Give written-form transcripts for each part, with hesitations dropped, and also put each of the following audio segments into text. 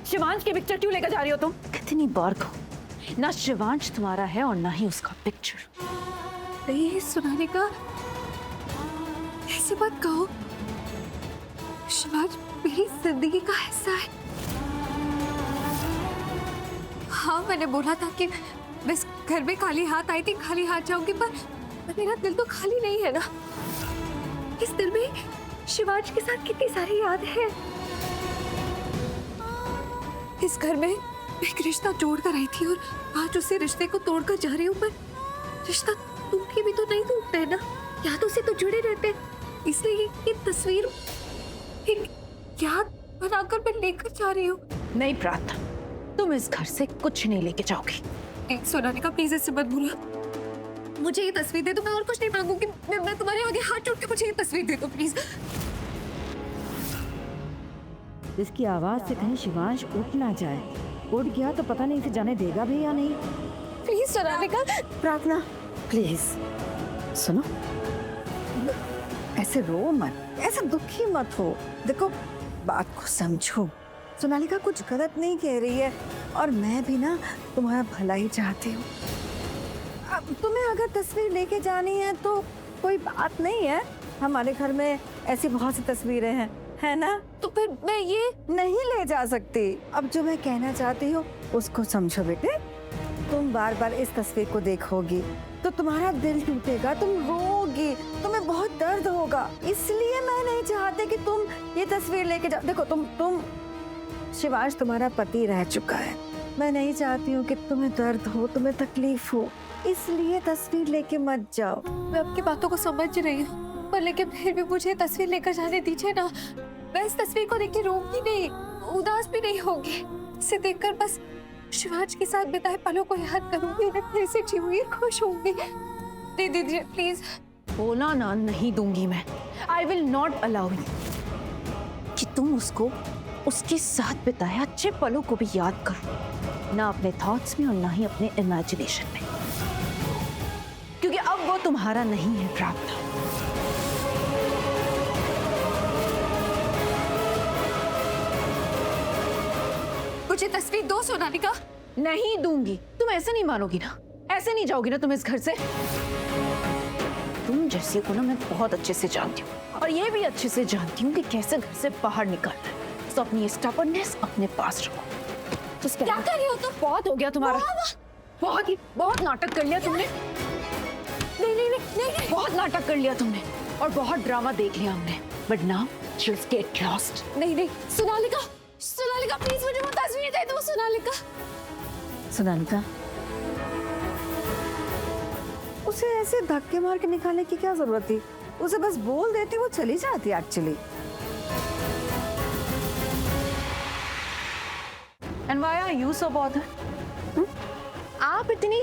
शिवांश की पिक्चर क्यों लेकर जा रही हो तुम? कितनी बार कहो, ना शिवांश तुम्हारा है और ना ही उसका पिक्चर। प्लीज सोनालिका, ऐसी बात कहो। शिवांश मेरी जिंदगी का हिस्सा है। हाँ, मैंने बोला था कि बस घर में खाली हाथ आई थी, खाली हाथ जाऊंगी, पर मेरा दिल तो खाली नहीं है ना। इस दिल में शिवांश के साथ कितनी सारी यादें हैं। इस घर में एक रिश्ता जोड़कर आई थी और आज उसी रिश्ते को तोड़कर जा रही हूँ, पर रिश्ता टूटे भी तो नहीं टूटता है ना, यादों से तो जुड़े रहते हैं। इसलिए ये तस्वीर एक याद बनाकर मैं लेकर जा रही हूँ। नहीं प्रार्थना, तुम इस घर से कुछ नहीं लेके जाओगी। एक सोनालिका, प्लीज इससे मत बोला। मुझे ये तस्वीर दे दो, मैं और कुछ नहीं मांगूंगी। मैं तुम्हारे आगे हाथ जोड़ के मुझे ये तस्वीर दे दो प्लीज। इसकी आवाज से कहीं शिवांश उठ ना जाए। उठ गया तो पता नहीं इसे जाने देगा भी या नहीं। प्लीज सोनालिका। प्रार्थना प्लीज सुनो, ऐसे रो मत, ऐसे दुखी मत हो। देखो बात को समझो, सोनालिका कुछ गलत नहीं कह रही है और मैं भी ना तुम्हारा भला ही चाहती हूँ। अब तुम्हें अगर तस्वीर लेके जानी है तो कोई बात नहीं है, हमारे घर में ऐसी बहुत सी तस्वीरें हैं, है ना? तो फिर मैं ये नहीं ले जा सकती। अब जो मैं कहना चाहती हूँ उसको समझो बेटे। तुम बार बार इस तस्वीर को देखोगी तो तुम्हारा दिल टूटेगा, तुम रोगी, तुम्हें बहुत दर्द होगा। इसलिए मैं नहीं चाहती कि तुम ये तस्वीर लेके जाओ। देखो तुम शिवांश तुम्हारा पति रह चुका है। मैं नहीं चाहती हूँ कि तुम्हें दर्द हो, तुम्हें तकलीफ हो, इसलिए तस्वीर लेके मत जाओ। मैं आपकी बातों को समझ रही हूँ, पर लेकिन फिर भी मुझे तस्वीर लेकर जाने दीजिए ना। मैं इस तस्वीर को देख के रोऊंगी नहीं, उदास भी नहीं होगी। इसे देखकर बस शिवांश के साथ बिताए पलों को याद करूंगी, मैं फिर से जीऊंगी, खुश होंगी। दे दीजिए प्लीज। बोला ना, नहीं दूंगी मैं। I will not allow you कि तुम उसको उसके साथ बिताए अच्छे पलों को भी याद करो, ना अपने थॉट्स में और ना ही अपने इमेजिनेशन में, क्योंकि अब वो तुम्हारा नहीं है प्रार्थना। मुझे तस्वीर दो सोनालिका। नहीं दूंगी। तुम ऐसे नहीं मानोगी ना, ऐसे नहीं जाओगी ना तुम इस घर से। तुम जैसे को ना मैं बहुत अच्छे से जानती हूँ और ये भी अच्छे से जानती हूँ कि कैसे घर से बाहर निकलना है। तो अपनी ये स्टबर्ननेस अपने पास रखो। तो क्या कर रही हो तुम? बहुत हो गया तुम्हारा, बहुत नाटक कर लिया तुमने। नहीं नहीं नहीं नहीं, बहुत नाटक कर लिया तुमने और बहुत ड्रामा देख लिया हमने। But now just get lost. नहीं नहीं सोनालिका, सोनालिका प्लीज मुझे वो तस्वीर दे दो सोनालिका। सोनालिका, उसे ऐसे धक्के मार के निकालने की क्या जरूरत थी? उसे बस बोल देती, वो चली जाती actually. And why are you so bothered? आप इतनी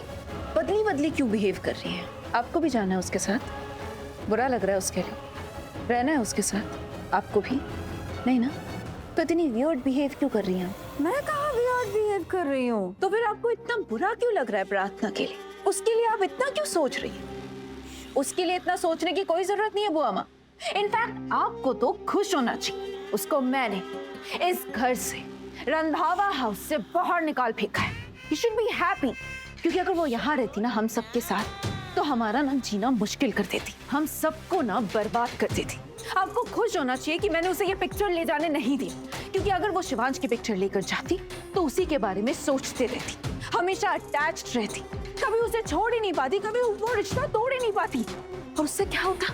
बदली बदली क्यों बिहेव कर रही हैं? आपको भी जाना है उसके साथ? बुरा लग रहा है उसके लिए? रहना है उसके साथ? आपको भी नहीं ना? तो इतनी वियर्ड बिहेव क्यों कर रही हैं? मैं कहाँ वियर्ड बिहेव कर रही हूँ? तो फिर आपको इतना बुरा क्यों लग रहा है प्रार्थना के लिए? उसके लिए आप इतना क्यों सोच रही हैं? उसके लिए इतना सोचने की कोई जरूरत नहीं है बुआ माँ। इनफैक्ट आपको तो खुश होना चाहिए। उसको मैंने इस घर से, रंधावा हाउस से बाहर निकाल फेंका है। You should be happy, क्योंकि अगर वो यहाँ रहती ना हम सबके साथ, तो हमारा ना जीना मुश्किल कर देती, हम सबको ना बर्बाद कर देती। आपको खुश होना चाहिए कि मैंने उसे ये पिक्चर ले जाने नहीं दी, क्योंकि अगर वो शिवांश की पिक्चर लेकर जाती तो उसी के बारे में सोचते रहती, हमेशा अटैच्ड रहती, कभी उसे छोड़ ही नहीं पाती, कभी वो रिश्ता तोड़ ही नहीं पाती। और उससे क्या होता?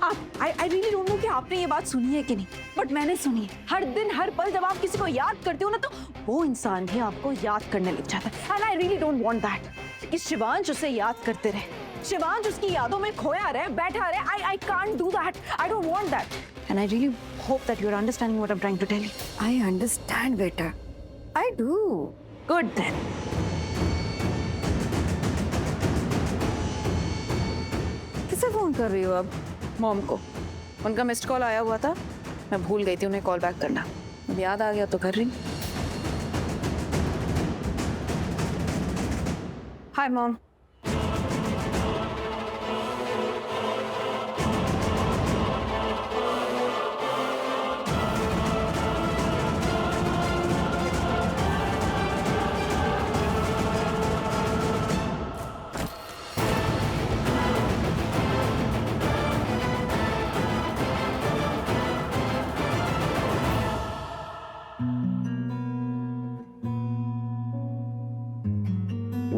आप आई रियली डोंट नो कि आपने ये बात सुनी है कि नहीं, बट मैंने सुनी है। हर दिन हर पल जब आप किसी को याद करते हो ना, तो वो इंसान भी आपको याद करने लग जाता है। And I really don't want that कि शिवांश उसे याद करते रहे, शिवांश उसकी यादों में खोया रहे, बैठा रहे। I can't do that, I don't want that, and I really hope that you are understanding what I am trying to tell you. I understand बेटा, आई डू। Good then. किसे फोन कर रही हो अब? मॉम को। उनका missed call आया हुआ था, मैं भूल गई थी उन्हें कॉल बैक करना, अब याद आ गया तो कर रही। Hi mom.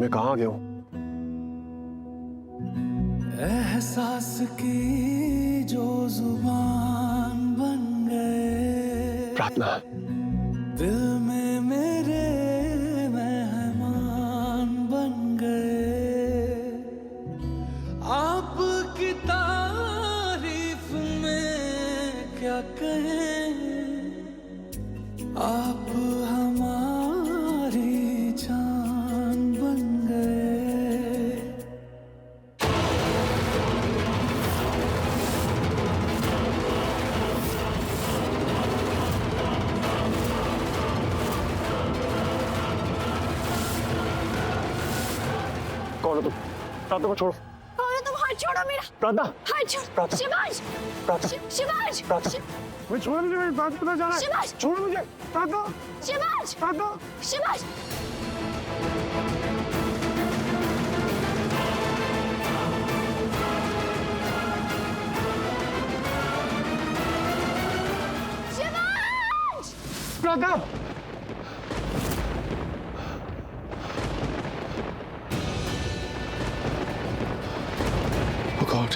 मैं कहाँ आ गया हूँ? एहसास की जो जुबान बन गए, प्रार्थना, दिल में मेरे मेहमान बन गए। आपकी तारीफ में क्या कहें, आप हमारी जान बन गए। कौन हो तुम? प्रार्थना को छोड़ो। कौन हो तुम? हाथ छोड़ो मेरा, प्रार्थना, हाथ छोड़ो। प्रार्थना। शिवाज, प्रार्थना, शिवाज, प्रार्थना, मुझे छोड़ो, मुझे मेरी बात पता जाना है। शिवाज! छोड़ो मुझे। प्रार्थना, शिवाज, प्रार्थना। शिवाज। शिवाज! प्रार्थना, Oh God,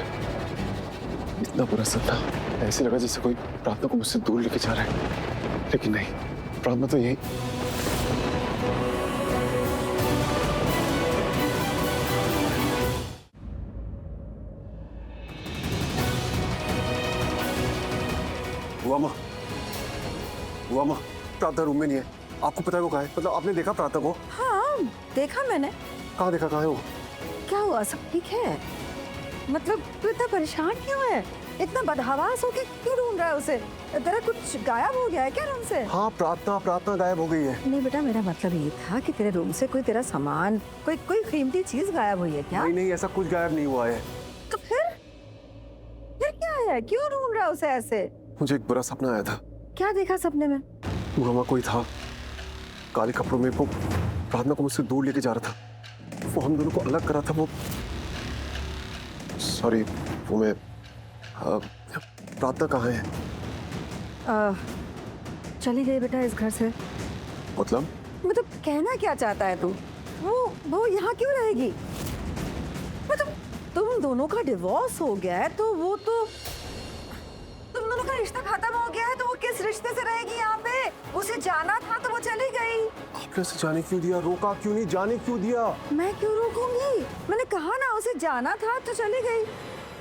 इतना बुरा सपना। ऐसे लगा जैसे कोई प्रार्थना को मुझसे दूर लेके जा रहा है, लेकिन नहीं, प्रार्थना तो यही। हुआ माँ, हुआ माँ, प्रार्थना रूम में नहीं है। आपको पता है वो कहाँ है? मतलब आपने देखा प्रार्थना को? हाँ, देखा मैंने। कहाँ देखा? कहाँ है वो? क्या हुआ? सब ठीक है? मतलब तू इतना परेशान क्यों है? इतना बदहवास होके क्यों ढूंढ रहा है उसे? तेरा कुछ गायब हो गया है क्या रूम से? हाँ, प्रार्थना गायब हो गई है। नहीं बेटा, मेरा मतलब ये था कि तेरे रूम से कोई तेरा सामान, कोई कीमती चीज गायब हुई है क्या? नहीं, ऐसा कुछ गायब नहीं हुआ है। तो फिर क्या है? क्यों ढूंढ रहा है उसे ऐसे? मुझे एक बुरा सपना आया था। क्या देखा सपने में? वहाँ कोई था, काले कपड़ों में, वो प्रार्थना को मुझसे दूर लेके जा रहा था। वो हम दोनों को अलग कर रहा था। वो सॉरी, वो मैं प्रार्थना कहाँ है? चली गई बेटा इस घर से। मतलब कहना क्या चाहता है तू? वो यहाँ क्यों रहेगी? मतलब तुम दोनों का डिवोर्स हो गया है तो वो तो तुम दोनों का रिश्ता खत्म हो गया है तो वो किस रिश्ते से रहेगी यहाँ पे? उसे जाना था तो वो चली गई। आपने उसे जाने क्यों दिया? रोका क्यों नहीं? जाने क्यों दिया? मैं क्यों रोकूंगी? मैंने कहा ना उसे जाना था तो चली गई।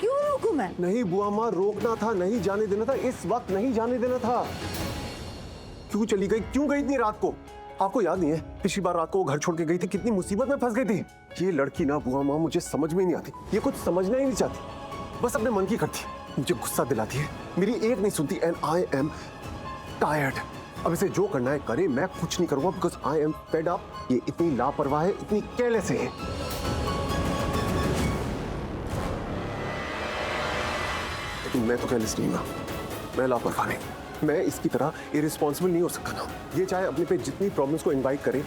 क्यों रोकूं मैं? नहीं बुआ माँ, रोकना था, नहीं जाने देना था, इस वक्त नहीं जाने देना था। क्यों चली गई? क्यों गई इतनी रात को? आपको याद नहीं है पिछली बार रात को वो घर छोड़ के गई थी, कितनी मुसीबत में फंस गई थी। ये लड़की ना बुआ माँ मुझे समझ में ही नहीं आती। ये कुछ समझना ही नहीं चाहती, बस अपने मन की करती है। मुझे गुस्सा दिलाती है, मेरी एक नहीं सुनती। And I am tired. अब इसे जो करना है करे, मैं कुछ नहीं करूंगा because I am fed up. ये इतनी लापरवाह है, इतनी केयरलेस है। लेकिन मैं तो केयरलेस नहीं हूं, मैं लापरवाह नहीं। मैं इसकी तरह इरिस्पॉन्सिबल नहीं हो सकता ना। ये चाहे अपने पे जितनी प्रॉब्लम्स को इनवाइट करे,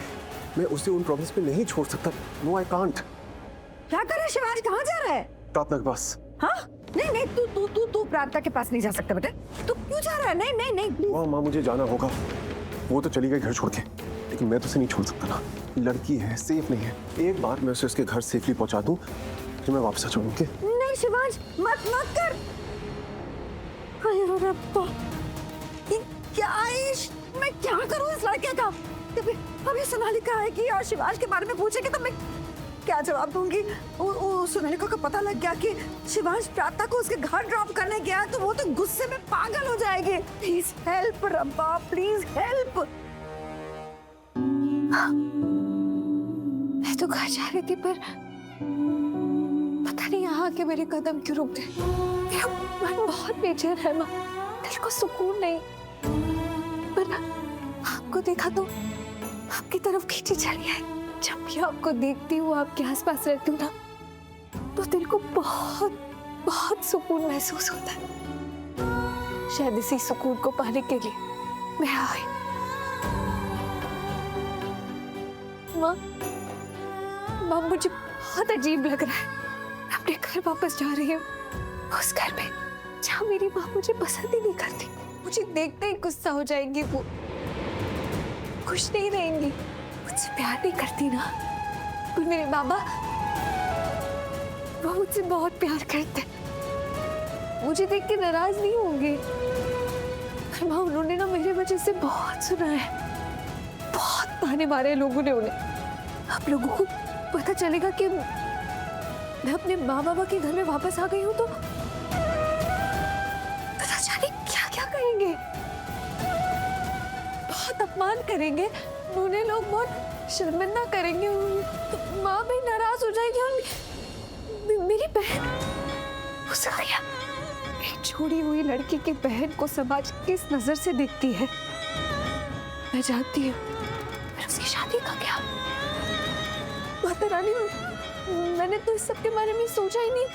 मैं उसे उन प्रॉब्लम्स पे नहीं छोड़ सकता। No I can't. क्या कर रहा है शिवाज? कहाँ जा रहा है? प्रार्थना के पास। हाँ? नहीं, तू प्रार्थना के पास नहीं जा सकता बेटा। तू क्यों जा रहा है? नहीं। माँ मुझे जाना होगा। वो तो चली गई घर छोड़ के, लेकिन मैं तो उसे नहीं छोड़ सकता ना। लड़की है, सेफ नहीं है। एक बार मैं उसे उसके घर सेफली पहुंचा दूं फिर मैं वापस आ जाऊंगी। नहीं शिवाज, मत कर। अरे रब्बा, मैं क्या करूं इस लड़के का? अभी सोनालिका आएगी और शिवाज के बारे में पूछेगी तो मैं क्या जवाब दूंगी? सोनालिका को पता लग गया कि शिवाज प्रार्थना को उसके घर ड्रॉप करने गया तो वो तो गुस्से में पागल हो जाएगी। प्लीज हेल्प रब्बा, प्लीज हेल्प। मैं तो घर जा रही थी पर पता नहीं यहाँ के मेरे कदम क्यों रुक गए। मेरा मन बहुत बेचैन है माँ, दिल को सुकून नहीं। पर आपको देखा तो आपकी तरफ खींची चली है। जब भी आपको देखती हूँ, आपके आसपास रहती हूँ ना, तो दिल को बहुत बहुत सुकून महसूस होता है। शायद इसी सुकून को पाने के लिए मैं आई। माँ मुझे बहुत अजीब लग रहा है। मैं अपने घर वापस जा रही हूँ, उस घर में जहाँ मेरी माँ मुझे पसंद ही नहीं करती। मुझे देखते ही गुस्सा हो जाएंगी, वो खुश नहीं रहेंगी, मुझसे प्यार नहीं करती ना। पर मेरे बाबा वो मुझसे बहुत प्यार करते, मुझे देख के नाराज नहीं होंगे। पर माँ, उन्होंने ना मेरे वजह से बहुत सुना है, बहुत ताने मारे हैं लोगों ने उन्हें। आप लोगों को पता चलेगा कि मैं अपने माँ बाबा के घर में वापस आ गई हूँ तो पता जाने क्या क्या कहेंगे, बहुत अपमान करेंगे उन्हें, लोग बहुत शर्मिंदा करेंगे। तो माँ भी नाराज हो जाएगी और मेरी बहन, उसका क्या, एक छोड़ी हुई लड़की की बहन को समाज किस नजर से देखती है मैं जानती हूँ। फिर उसकी शादी का क्या? माता रानी, मैंने तो इस सब के बारे में सोचा ही नहीं।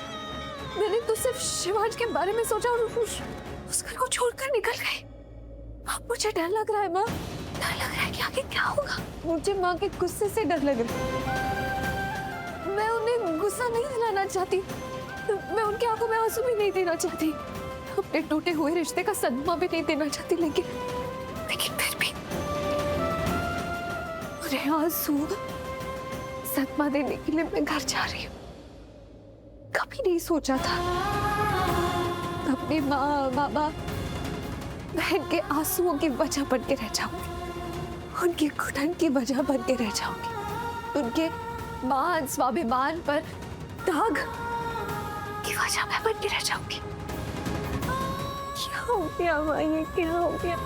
मैंने तो सिर्फ शिवाज के बारे में सोचा और उस घर को छोड़कर निकल गई। अब मुझे डर लग रहा है माँ, डर लग रहा है कि आगे क्या होगा। मुझे माँ के गुस्से से डर लग रहा है। मैं उन्हें गुस्सा नहीं दिलाना चाहती, मैं उनकी आंखों में आंसू भी नहीं देना चाहती, अपने टूटे हुए रिश्ते का सदमा भी नहीं देना चाहती, लेकिन फिर भी उन्हें आंसू सदमा देने के लिए मैं घर जा रही हूँ। कभी नहीं सोचा था अपने माँ बाबा बहन के आंसुओं की वजह बन के रह जाऊंगी, उनकी घुटन की वजह बन के रह जाऊंगी, उनके मान स्वाभिमान पर दाग की वजह मैं बन के रह जाऊंगी। क्या हो गया माँ, ये क्या हो गया?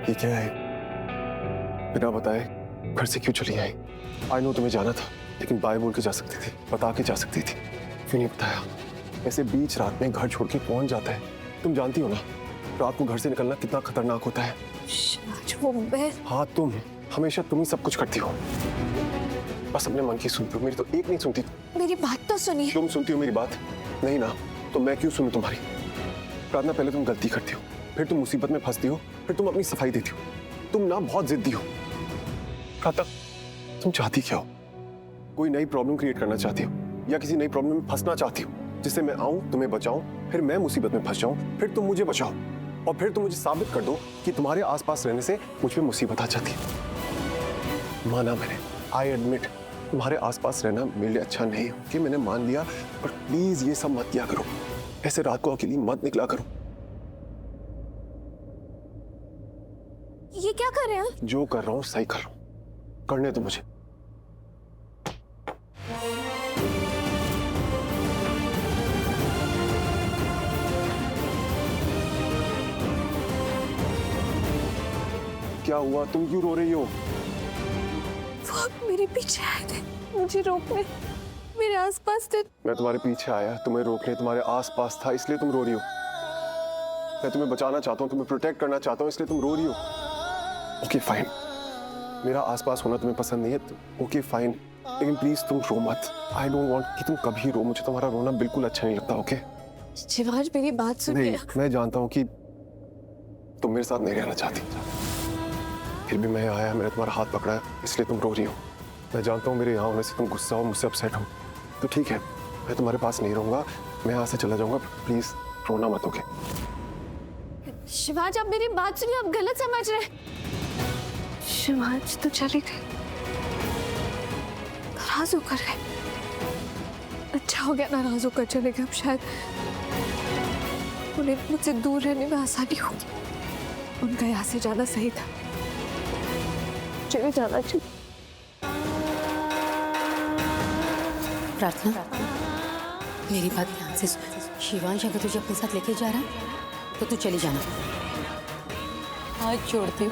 ये क्या है? बिना बताए घर से क्यों चली आई? आई नो तुम्हें जाना था, लेकिन बाय बोल के जा सकती थी, बता के जा सकती थी, क्यों नहीं बताया? ऐसे बीच रात में घर छोड़ के कौन जाता है? तुम जानती हो ना, रात को घर से निकलना कितना खतरनाक होता है। वो मैं, हाँ, तुम हमेशा तुम ही सब कुछ करती हो, बस अपने मन की सुनती हो, मेरी तो एक नहीं सुनती। मेरी बात तो सुनिए। तुम सुनती हो मेरी बात? नहीं ना, तो मैं क्यों सुनूं तुम्हारी? प्रार्थना, पहले तुम गलती करती हो, फिर तुम मुसीबत में फंसती हो, फिर तुम अपनी सफाई देती हो। तुम ना बहुत जिद्दी हो। प्रार्थना, तुम चाहती क्या हो? कोई नई प्रॉब्लम क्रिएट करना चाहती हो या किसी नई प्रॉब्लम में फंसना चाहती हो, जिससे मैं आऊं, तुम्हें बचाऊं, फिर मैं मुसीबत में फंस जाऊं, फिर तुम मुझे बचाओ और फिर तुम मुझे साबित कर दो कि तुम्हारे आसपास रहने से मुझ पे मुसीबत आ जाती है। माना मैंने, आई एडमिट, तुम्हारे आसपास रहना मेरे लिए अच्छा नहीं है, कि मैंने मान लिया, पर प्लीज ये सब मत किया करो, ऐसे रात को अकेली मत निकला करो। ये क्या कर रहे हैं? जो कर रहा हूं सही कर रहा हूं, करने दो मुझे। क्या हुआ? तुम क्यों रो रही हो? वो मेरे पीछे आए थे, मुझे रोकने, मेरे आसपास थे। मैं तुम्हारे पीछे आया, तुम्हें रोकने, तुम्हारे आसपास था, इसलिए तुम रो रही हो। मैं तुम्हें बचाना चाहता हूँ, तुम्हें प्रोटेक्ट करना चाहता हूँ, इसलिए तुम रो रही हो। ओके फाइन, मेरा आसपास होना तुम्हें पसंद नहीं है, ओके फाइन, लेकिन प्लीज तुम रो मत। आई डोंट वांट कि तुम कभी रो, मुझे तुम्हारा रोना बिल्कुल अच्छा नहीं लगता। ओके शिवाज, मेरी बात सुनिए। नहीं, मैं जानता हूँ कि तुम मेरे साथ नहीं रहना चाहती, फिर भी मैं आया, मैंने तुम्हारा हाथ पकड़ा है, इसलिए तुम रो रही हो। मैं जानता हूँ मेरे यहाँ होने से तुम गुस्सा हो, मुझसे अपसेट हो, तो ठीक है, मैं तुम्हारे पास नहीं रहूंगा, मैं यहाँ से चला जाऊंगा, प्लीज रोना मत। ओके शिवाज, आप मेरी बात सुनिए, आप गलत समझ रहे हैं। शिवाज तो चले गए, नाराज होकर गए। अच्छा हो गया नाराज होकर चले गए, अब शायद उन्हें मुझसे दूर रहने में आसानी होगी। उनका यहाँ से जाना सही था, चले जाना चाहिए। प्रार्थना, मेरी बात ध्यान से सुन। शिवांश अगर तुझे अपने साथ लेके जा रहा है तो तू चली जाना, हाथ छोड़ते हो,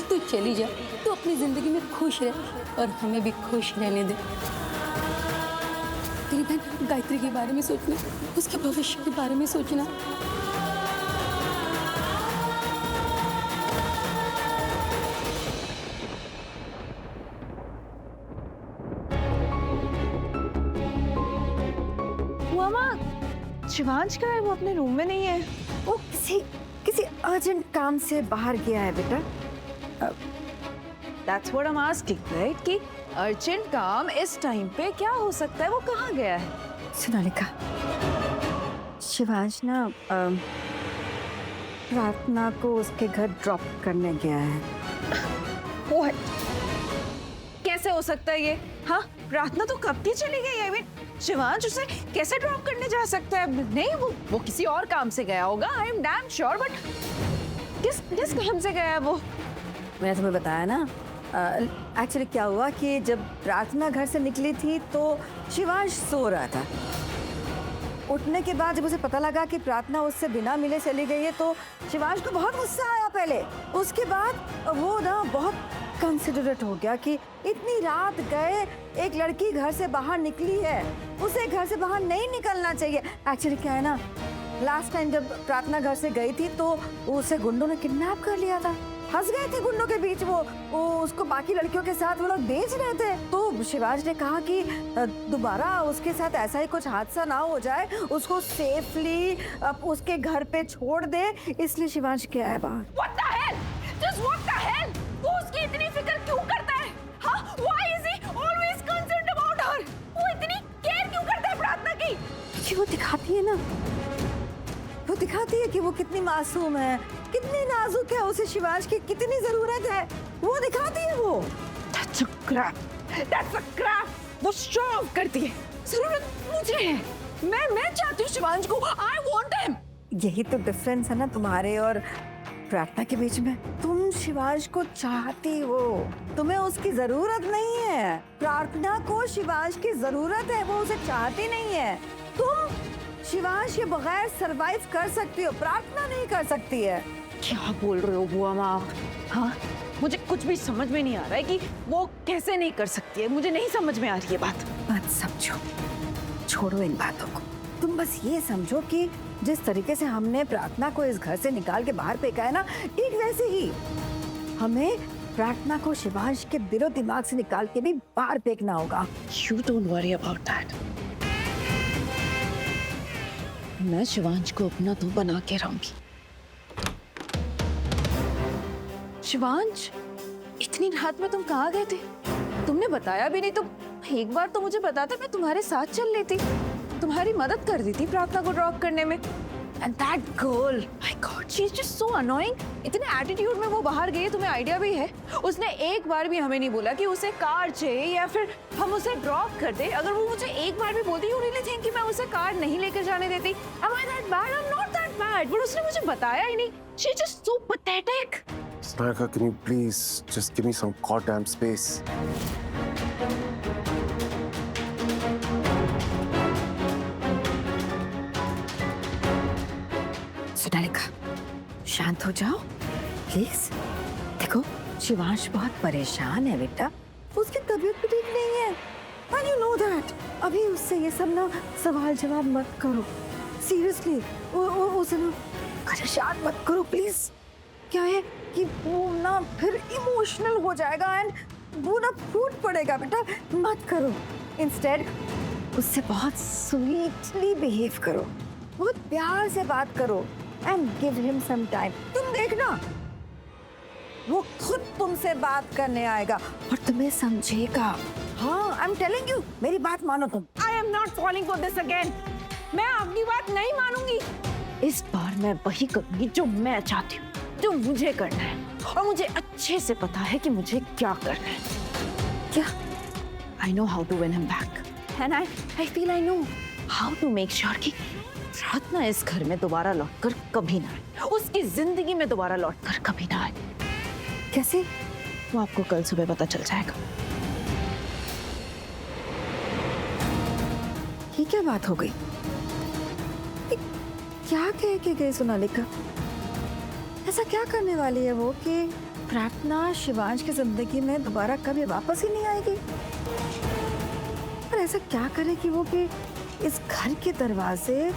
तू चली जा, तू अपनी जिंदगी में खुश रह और हमें भी खुश रहने दे। तेरी बहन गायत्री के बारे में सोचना, उसके भविष्य के बारे में सोचना। शिवांश का है, वो अपने रूम में नहीं है, वो किसी अर्जेंट काम से बाहर गया है बेटा। That's what I'm asking, right? कि अर्जेंट काम इस टाइम पे क्या हो सकता है, वो कहाँ गया है? सोनालिका, शिवांश ना प्रार्थना को उसके घर ड्रॉप करने गया है। What? कैसे हो सकता है ये? हाँ, प्रार्थना तो कब की चली गई है। I mean, शिवांश उसे कैसे ड्रॉप करने जा सकता है? नहीं, वो किसी और काम से गया होगा। I am damn sure, but किस काम से गया है वो? मैंने तुम्हें बताया ना, एक्चुअली क्या हुआ कि जब प्रार्थना घर से निकली थी तो शिवांश सो रहा था। उठने के बाद जब उसे पता लगा कि प्रार्थना उससे बिना मिले चली गई है तो शिवांश को बहुत गुस्सा आया पहले। उसके बाद वो ना बहुत कंसिडरेट हो गया कि इतनी रात गए, एक लड़की घर से बाहर निकली है, उसे घर से बाहर नहीं निकलना चाहिए। एक्चुअली क्या है ना, लास्ट टाइम जब प्रार्थना घर से गई थी तो उसे गुंडों ने किडनैप कर लिया था। फंस गए थे गुंडों के बीच वो उसको बाकी लड़कियों के साथ वो लोग बेच रहे थे। तो शिवांश ने कहा कि दोबारा उसके साथ ऐसा ही कुछ हादसा ना हो जाए, उसको सेफली उसके घर पे छोड़ दे, इसलिए शिवांश क्या है बाहर। What the hell? Just what the hell? वो उसकी इतनी फिक्र क्यों करता है? हाँ? Why is he always concerned about her? वो इतनी केयर क्यों करता है प्रार्थना की? क्योंकि वो दिखाती है ना, वो दिखाती है कि वो कितनी मासूम है, कितनी नाजुक है, उसे शिवांश की कितनी जरूरत है, वो दिखाती है वो। That's a crap. That's a crap. वो शो ऑफ करती है। जरूरत मुझे है। मैं चाहती हूँ शिवांश को। I want him. यही तो डिफरेंस है ना तुम्हारे और प्रार्थना के बीच में। तुम शिवांश को चाहती हो, तुम्हें उसकी जरूरत नहीं है। प्रार्थना को शिवांश की जरूरत है, वो उसे चाहती नहीं है। तुम शिवांश के बगैर सरवाइव कर सकती हो, प्रार्थना नहीं कर सकती है। क्या बोल रहे हो बुआ माँ आप? हाँ, मुझे कुछ भी समझ में नहीं आ रहा है कि वो कैसे नहीं कर सकती है। मुझे नहीं समझ में आ रही है बात। मत समझो, छोड़ो इन बातों को। तुम बस ये समझो कि जिस तरीके से हमने प्रार्थना को इस घर से निकाल के बाहर फेंका है ना, ठीक वैसे ही हमें प्रार्थना को शिवांश के दिलो दिमाग से निकाल के भी बाहर फेंकना होगा। You don't worry about that. मैं शिवांश को अपना तो बना के रहूंगी। शिवांश, इतनी रात में तुम कहाँ गए थे? तुमने बताया भी नहीं। तो एक बार तो मुझे बताते, मैं तुम्हारे साथ चल लेती, तुम्हारी मदद कर दी थी प्रार्थना को ड्रॉप करने में। And that girl, my God, she's just so annoying. इतने एटीट्यूड में वो बाहर गई, तुम्हें आइडिया भी है? उसने एक बार भी हमें नहीं बोला कि उसे कार चाहिए या फिर हम उसे ड्रॉप कर दे। अगर वो मुझे एक बार भी बोलती, you really think कि मैं उसे कार नहीं लेकर जाने देती? Am I that bad? I'm not that bad. But उसने मुझे बताया ही नहीं। She's just so pathetic. Snarka, can you please just give me some goddamn space? Sonalika, शांत हो जाओ प्लीज। देखो शिवांश बहुत परेशान है बेटा, उसकी तबीयत भी ठीक नहीं है। And you know that. अभी उससे ये सब ना सवाल जवाब मत करो, सीरियसली। उसे ना परेशान मत करो प्लीज। क्या है कि वो ना फिर इमोशनल हो जाएगा एंड वो ना फूट पड़ेगा। बेटा मत करो, इंस्टेड उससे बहुत स्वीटली बिहेव करो, बहुत प्यार से बात करो and give him some time. तुम देखना वो खुद तुमसे बात करने आएगा और तुम्हें समझेगा। हाँ, आई एम टेलिंग यू, मेरी बात मानो तुम। I am not falling for this again. मैं आपकी बात नहीं मानूंगी। इस बार मैं वही करूंगी जो मैं चाहती हूँ, जो मुझे करना है, और मुझे अच्छे से पता है कि मुझे क्या करना है। क्या? I know how to win him back, and I feel I know how to make sure कि प्रार्थना इस घर में दोबारा लौटकर कभी ना आए, उसकी जिंदगी में दोबारा लौटकर कभी ना आए। कैसे? वो आपको कल सुबह पता चल जाएगा। ये क्या बात हो गई? ये क्या कह के गई सोनालिका? ऐसा क्या करने वाली है वो कि प्रार्थना शिवांश की जिंदगी में दोबारा कभी वापस ही नहीं आएगी? और ऐसा क्या करेगी वो कि इस घर के दरवाजे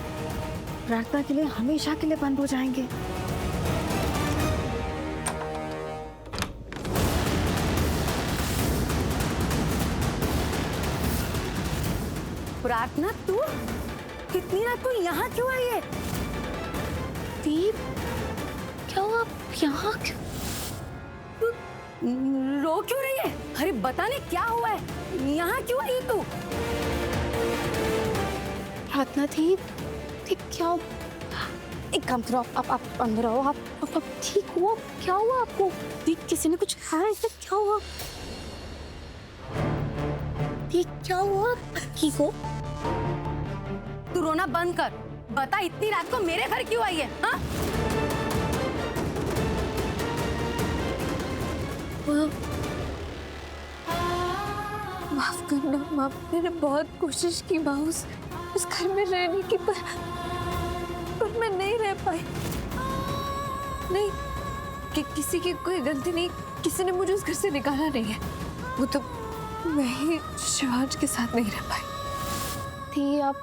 प्रार्थना के लिए हमेशा के लिए बंद हो जाएंगे? प्रार्थना, तू कितनी रात को यहाँ क्यों आई है? दीप, क्या हुआ? आप यहाँ क्यों? तू रो क्यों रही है? अरे बता ने क्या हुआ है? यहाँ क्यों आई तू? प्रार्थना दीप, ठीक क्या एक काम करो, आप अंदर आओ। आप ठीक हुआ? क्या हुआ आपको? ठीक किसी ने कुछ खाया? ऐसा क्या हुआ? ठीक क्या हुआ? ठीक हो? तू रोना बंद कर। बता इतनी रात को मेरे घर क्यों आई है? हाँ? माफ करना माँ, मैंने बहुत कोशिश की माँ उस घर में रहने की, पर मैं नहीं रह पाई। नहीं कि किसी की कोई गलती नहीं, किसी ने मुझे उस घर से निकाला नहीं है। वो तो मैं ही शिवांश के साथ नहीं रह पाई थी। आप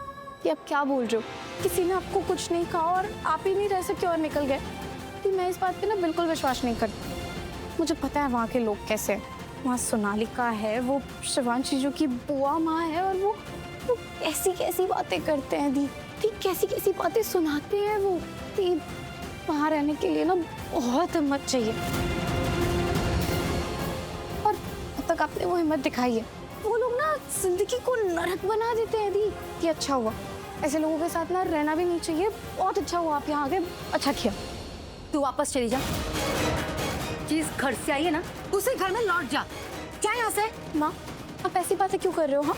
क्या बोल रहे हो? किसी ने आपको कुछ नहीं कहा और आप ही नहीं रह सके और निकल गए? मैं इस बात पे ना बिल्कुल विश्वास नहीं करती। मुझे पता है वहाँ के लोग कैसे हैं। वहाँ सोनालिका है, वो शिवांश जीजू की बुआ माँ है, और वो कैसी बातें करते हैं दी, कैसी बातें सुनाते हैं वो। वहाँ रहने के लिए ना बहुत हिम्मत चाहिए, और अब तक आपने वो हिम्मत दिखाई है। वो लोग ना जिंदगी को नरक बना देते हैं दी। कि अच्छा हुआ, ऐसे लोगों के साथ ना रहना भी नहीं चाहिए। बहुत अच्छा हुआ आप यहाँ आ गए, अच्छा किया। तू वापस चली जा। जिस घर से आई है ना, उसी घर में लौट जा। क्या यहाँ से? माँ आप ऐसी बातें क्यों कर रहे हो? हाँ,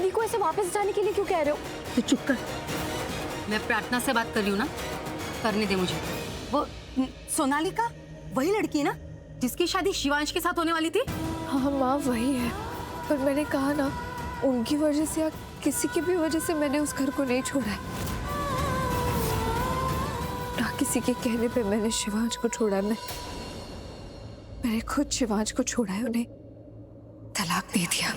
दी को ऐसे वापस जाने के लिए क्यों कह रहे हो? तू चुप कर। मैं प्रार्थना से बात कर रही हूँ ना, करने दे मुझे। वो सोनालिका वही लड़की है ना जिसकी शादी शिवांश के साथ होने वाली थी? हाँ माँ वही है, पर मैंने कहा ना, उनकी वजह से या किसी की भी वजह से मैंने उस घर को नहीं छोड़ा है। ना किसी के कहने पे मैंने शिवांश को छोड़ा। मैंने खुद शिवांश को छोड़ा है, उन्हें तलाक दे दिया।